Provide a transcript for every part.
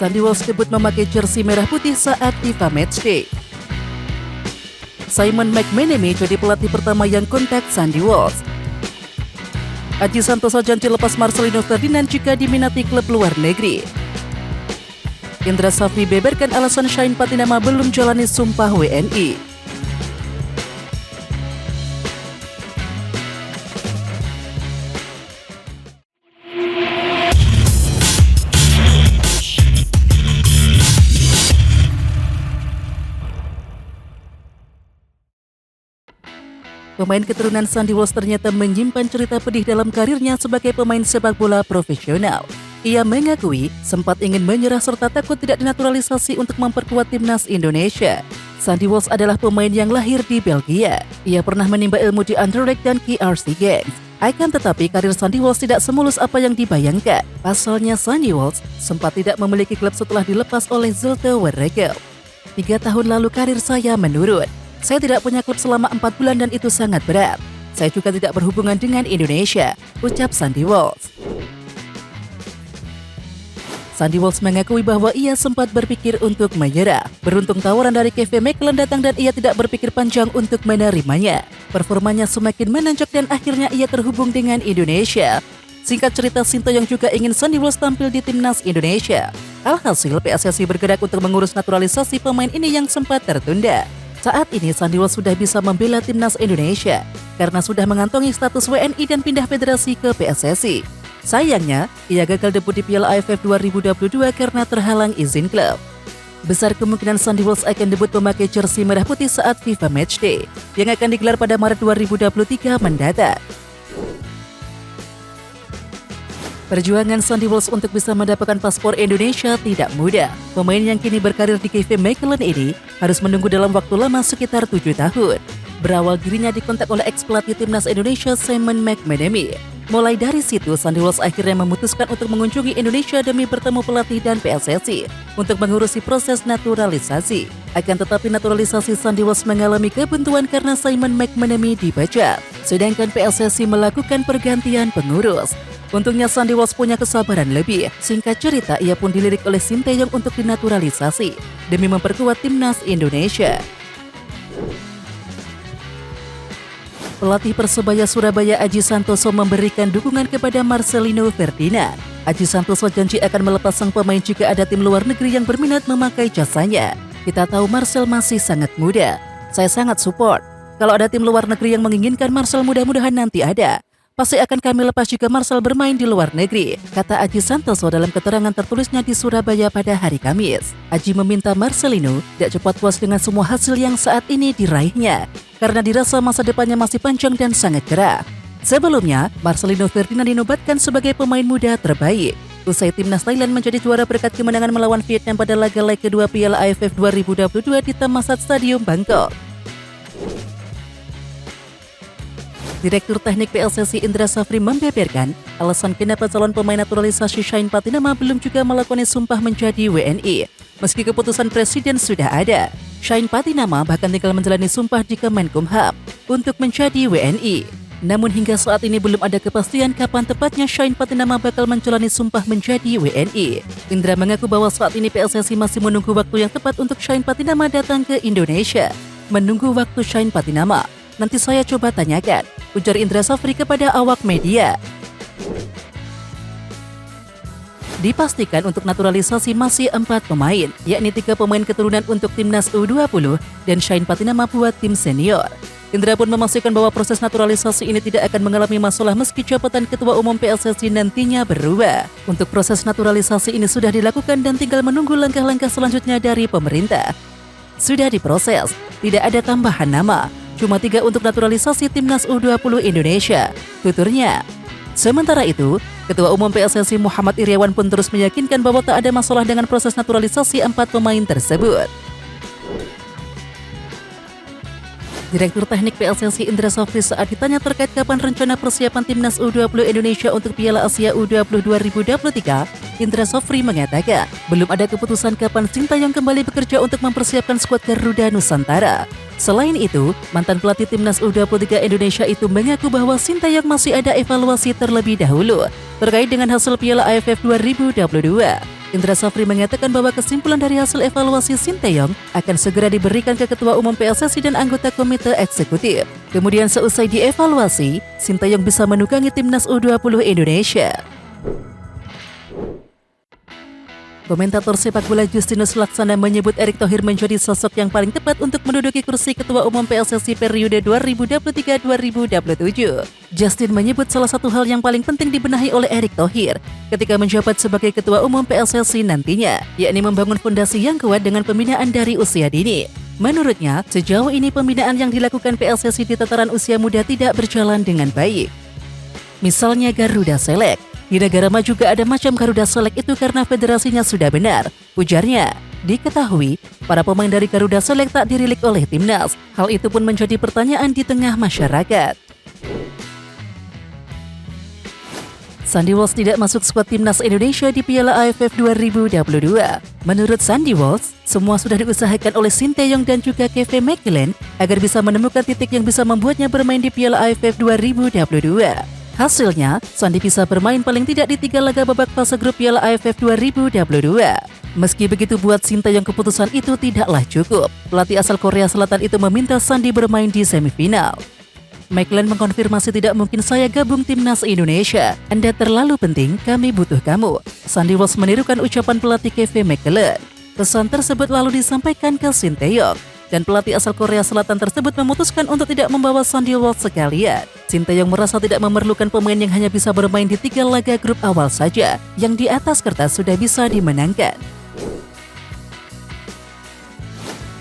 Sandy Walsh debut memakai jersey merah putih saat FIFA Matchday. Simon McManamy jadi pelatih pertama yang kontak Sandy Walsh. Aji Santoso janji lepas Marcelino Ferdinand jika diminati klub luar negeri. Indra Safri beberkan alasan Shane Patinama belum jalani sumpah WNI. Pemain keturunan Sandy Walsh ternyata menyimpan cerita pedih dalam karirnya sebagai pemain sepak bola profesional. Ia mengakui sempat ingin menyerah serta takut tidak dinaturalisasi untuk memperkuat timnas Indonesia. Sandy Walsh adalah pemain yang lahir di Belgia. Ia pernah menimba ilmu di Anderlecht dan KRC Genk. Akan tetapi karir Sandy Walsh tidak semulus apa yang dibayangkan. Pasalnya Sandy Walsh sempat tidak memiliki klub setelah dilepas oleh Zulte Waregem. 3 tahun lalu karir saya menurun. Saya tidak punya klub selama 4 bulan dan itu sangat berat. Saya juga tidak berhubungan dengan Indonesia, ucap Sandy Walsh. Sandy Walsh mengakui bahwa ia sempat berpikir untuk menyerah. Beruntung tawaran dari Kevin McClelland datang dan ia tidak berpikir panjang untuk menerimanya. Performanya semakin menanjak dan akhirnya ia terhubung dengan Indonesia. Singkat cerita, Sinteyong juga ingin Sandy Walsh tampil di timnas Indonesia. Alhasil PSSI bergerak untuk mengurus naturalisasi pemain ini yang sempat tertunda. Saat ini Sandy Walsh sudah bisa membela timnas Indonesia karena sudah mengantongi status WNI dan pindah federasi ke PSSI. Sayangnya, ia gagal debut di Piala AFF 2022 karena terhalang izin klub. Besar kemungkinan Sandy Walsh akan debut memakai jersey merah putih saat FIFA Matchday yang akan digelar pada Maret 2023 mendatang. Perjuangan Sandy Walsh untuk bisa mendapatkan paspor Indonesia tidak mudah. Pemain yang kini berkarir di Kevin McClelland ini harus menunggu dalam waktu lama sekitar 7 tahun. Berawal dirinya dikontak oleh ex-pelatih timnas Indonesia Simon McManamy. Mulai dari situ, Sandy Walsh akhirnya memutuskan untuk mengunjungi Indonesia demi bertemu pelatih dan PSSI untuk mengurusi proses naturalisasi. Akan tetapi naturalisasi Sandy Walsh mengalami kebuntuan karena Simon McManamy dipecat, sedangkan PSSI melakukan pergantian pengurus. Untungnya Sandy Walsh punya kesabaran lebih. Singkat cerita, ia pun dilirik oleh Sinteyong untuk dinaturalisasi demi memperkuat timnas Indonesia. Pelatih Persebaya Surabaya Aji Santoso memberikan dukungan kepada Marcelino Ferdinand. Aji Santoso janji akan melepas sang pemain jika ada tim luar negeri yang berminat memakai jasanya. Kita tahu Marcel masih sangat muda. Saya sangat support. Kalau ada tim luar negeri yang menginginkan Marcel, mudah-mudahan nanti ada. Pasti akan kami lepas jika Marcel bermain di luar negeri, kata Aji Santoso dalam keterangan tertulisnya di Surabaya pada hari Kamis. Aji meminta Marcelino tidak cepat puas dengan semua hasil yang saat ini diraihnya, karena dirasa masa depannya masih panjang dan sangat cerah. Sebelumnya, Marcelino Ferdinand dinobatkan sebagai pemain muda terbaik. Usai timnas Thailand menjadi juara berkat kemenangan melawan Vietnam pada laga leg kedua Piala AFF 2022 di Thammasat Stadium Bangkok. Direktur Teknik PSSI Indra Safri membeberkan alasan kenapa calon pemain naturalisasi Shane Patinama belum juga melakukan sumpah menjadi WNI. Meski keputusan Presiden sudah ada, Shane Patinama bahkan tinggal menjalani sumpah di Kemenkumham untuk menjadi WNI. Namun hingga saat ini belum ada kepastian kapan tepatnya Shane Patinama bakal menjalani sumpah menjadi WNI. Indra mengaku bahwa saat ini PSSI masih menunggu waktu yang tepat untuk Shane Patinama datang ke Indonesia. Menunggu waktu Shane Patinama, nanti saya coba tanyakan, ujar Indra Safri kepada awak media. Dipastikan untuk naturalisasi masih 4 pemain, yakni 3 pemain keturunan untuk timnas U20 dan Shane Patinama buat tim senior. Indra pun memastikan bahwa proses naturalisasi ini tidak akan mengalami masalah meski jabatan Ketua Umum PSSI nantinya berubah. Untuk proses naturalisasi ini sudah dilakukan dan tinggal menunggu langkah-langkah selanjutnya dari pemerintah. Sudah diproses, tidak ada tambahan nama. Cuma 3 untuk naturalisasi timnas U20 Indonesia, tuturnya. Sementara itu, Ketua Umum PSSI Muhammad Iryawan pun terus meyakinkan bahwa tak ada masalah dengan proses naturalisasi 4 pemain tersebut. Direktur Teknik PSSI Indra Safri saat ditanya terkait kapan rencana persiapan timnas U20 Indonesia untuk Piala Asia U20 2023, Indra Safri mengatakan belum ada keputusan kapan Sinteyong kembali bekerja untuk mempersiapkan skuad Garuda Nusantara. Selain itu, mantan pelatih timnas U23 Indonesia itu mengaku bahwa Sinteyong masih ada evaluasi terlebih dahulu terkait dengan hasil Piala AFF 2022. Indra Safri mengatakan bahwa kesimpulan dari hasil evaluasi Sinteyong akan segera diberikan ke Ketua Umum PSSI dan anggota Komite Eksekutif. Kemudian seusai dievaluasi, Sinteyong bisa menukangi timnas U20 Indonesia. Komentator sepak bola Justinus Laksana menyebut Erick Thohir menjadi sosok yang paling tepat untuk menduduki kursi Ketua Umum PSSI periode 2023-2027. Justin menyebut salah satu hal yang paling penting dibenahi oleh Erick Thohir ketika menjabat sebagai Ketua Umum PSSI nantinya, yakni membangun fondasi yang kuat dengan pembinaan dari usia dini. Menurutnya, sejauh ini pembinaan yang dilakukan PSSI di tataran usia muda tidak berjalan dengan baik. Misalnya Garuda Select. Di negara maju juga ada macam Garuda Select itu karena federasinya sudah benar. Ujarnya, diketahui para pemain dari Garuda Select tak dirilik oleh timnas. Hal itu pun menjadi pertanyaan di tengah masyarakat. Sandy Walsh tidak masuk skuad timnas Indonesia di Piala AFF 2022. Menurut Sandy Walsh, semua sudah diusahakan oleh Sinteyong dan juga Kevin McKellen agar bisa menemukan titik yang bisa membuatnya bermain di Piala AFF 2022. Hasilnya, Sandy bisa bermain paling tidak di 3 laga babak fase grup Piala AFF 2022. Meski begitu, buat Sinteyong keputusan itu tidaklah cukup. Pelatih asal Korea Selatan itu meminta Sandy bermain di semifinal. McLaren mengkonfirmasi tidak mungkin saya gabung timnas Indonesia. Anda terlalu penting, kami butuh kamu. Sandy Walsh menirukan ucapan pelatih Kevin McKellen. Pesan tersebut lalu disampaikan ke Sinteyong. Dan pelatih asal Korea Selatan tersebut memutuskan untuk tidak membawa Sandy Walsh sekalian. Sinteyong merasa tidak memerlukan pemain yang hanya bisa bermain di 3 laga grup awal saja, yang di atas kertas sudah bisa dimenangkan.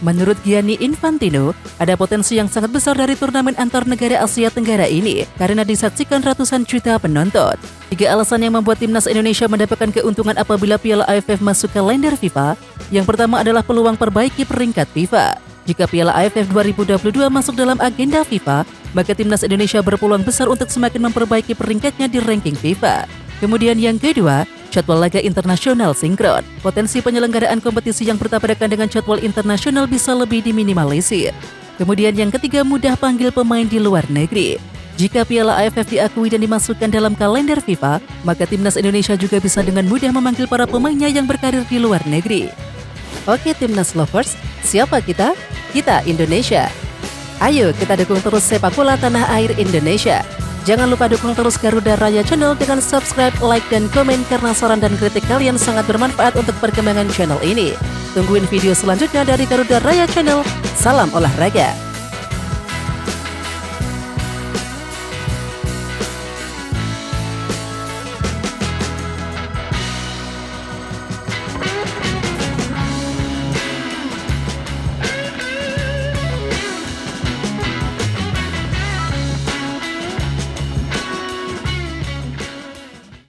Menurut Gianni Infantino, ada potensi yang sangat besar dari turnamen antar negara Asia Tenggara ini karena disaksikan ratusan juta penonton. 3 alasan yang membuat timnas Indonesia mendapatkan keuntungan apabila Piala AFF masuk kalender FIFA. Yang pertama adalah peluang perbaiki peringkat FIFA. Jika Piala AFF 2022 masuk dalam agenda FIFA, maka timnas Indonesia berpeluang besar untuk semakin memperbaiki peringkatnya di ranking FIFA. Kemudian yang kedua, jadwal laga internasional sinkron. Potensi penyelenggaraan kompetisi yang bertabrakan dengan jadwal internasional bisa lebih diminimalisir. Kemudian yang ketiga, mudah panggil pemain di luar negeri. Jika Piala AFF diakui dan dimasukkan dalam kalender FIFA, maka timnas Indonesia juga bisa dengan mudah memanggil para pemainnya yang berkarir di luar negeri. Oke timnas lovers, siapa kita? Kita Indonesia. Ayo kita dukung terus sepak bola tanah air Indonesia. Jangan lupa dukung terus Garuda Raya Channel dengan subscribe, like, dan komen karena saran dan kritik kalian sangat bermanfaat untuk perkembangan channel ini. Tungguin video selanjutnya dari Garuda Raya Channel. Salam olahraga.